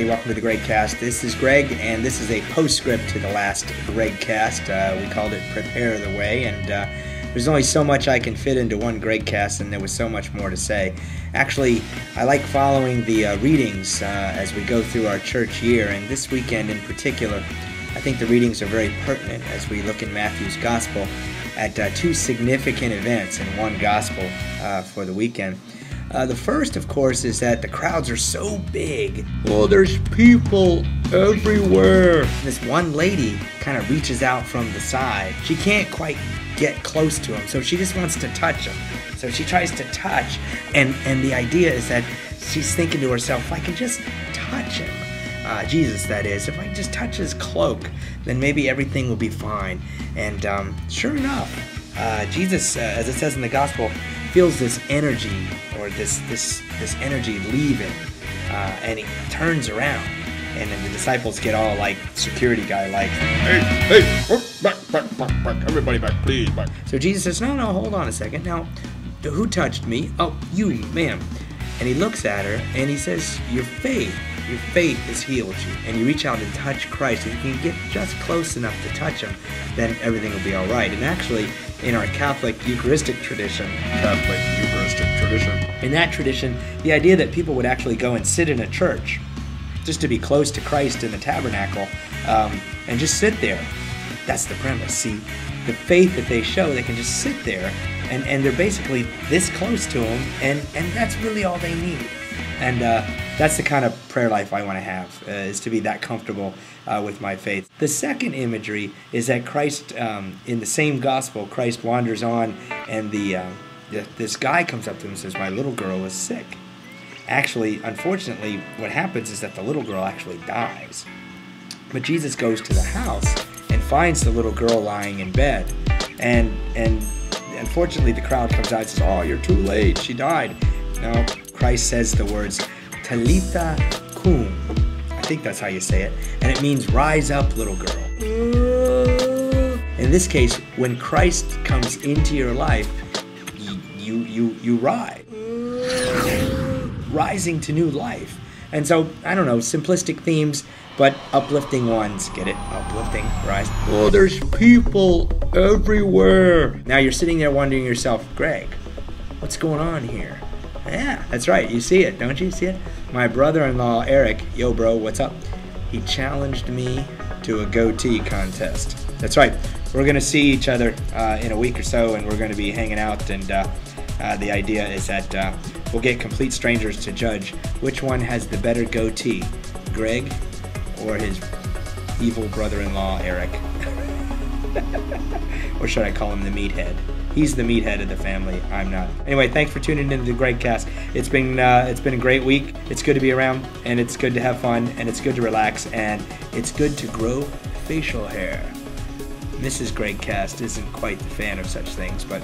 everybody. Welcome to the GregCast. This is Greg, and this is a postscript to the last GregCast. We called it Prepare the Way, and there's only so much I can fit into one GregCast, and there was so much more to say. Actually, I like following the readings as we go through our church year, and this weekend in particular, I think the readings are very pertinent as we look in Matthew's Gospel at two significant events in one Gospel for the weekend. The first, of course, is that the crowds are so big. Oh, there's people everywhere. This one lady kind of reaches out from the side. She can't quite get close to him, so she just wants to touch him. So she tries to touch, and the idea is that she's thinking to herself, if I can just touch him, Jesus that is, if I can just touch his cloak, then maybe everything will be fine. And sure enough, Jesus, as it says in the Gospel, feels this energy, or this energy leaving, and he turns around, and then the disciples get all like security guy like, hey, back, everybody back, please, back. So Jesus says, no, hold on a second. Now, who touched me? Oh, you, ma'am. And he looks at her and he says, your faith has healed you. And you reach out and touch Christ. If you can get just close enough to touch him, then everything will be all right. And actually, in our Catholic Eucharistic tradition, in that tradition, the idea that people would actually go and sit in a church just to be close to Christ in the tabernacle and just sit there, that's the premise. See, the faith that they show, they can just sit there and they're basically this close to him, and that's really all they need. And that's the kind of prayer life I want to have, is to be that comfortable with my faith. The second imagery is that Christ, in the same gospel, Christ wanders on, and this guy comes up to him and says, my little girl is sick. Actually, unfortunately, what happens is that the little girl actually dies. But Jesus goes to the house and finds the little girl lying in bed. And unfortunately, the crowd comes out and says, oh, you're too late, she died. No, Christ says the words, Talitha Koum. I think that's how you say it. And it means, rise up, little girl. In this case, when Christ comes into your life, you rise. Rising to new life. And so, I don't know, simplistic themes, but uplifting ones. Get it? Uplifting, rise. Oh, there's people everywhere. Now you're sitting there wondering yourself, Greg, what's going on here? Yeah, that's right. You see it, don't you? See it? My brother-in-law, Eric, yo bro, what's up? He challenged me to a goatee contest. That's right. We're going to see each other in a week or so, and we're going to be hanging out, and the idea is that we'll get complete strangers to judge which one has the better goatee, Greg or his evil brother-in-law, Eric. Or should I call him the meathead? He's the meathead of the family. I'm not. Anyway, thanks for tuning into the GregCast. It's been a great week. It's good to be around, and it's good to have fun, and it's good to relax, and it's good to grow facial hair. Mrs. GregCast isn't quite the fan of such things, but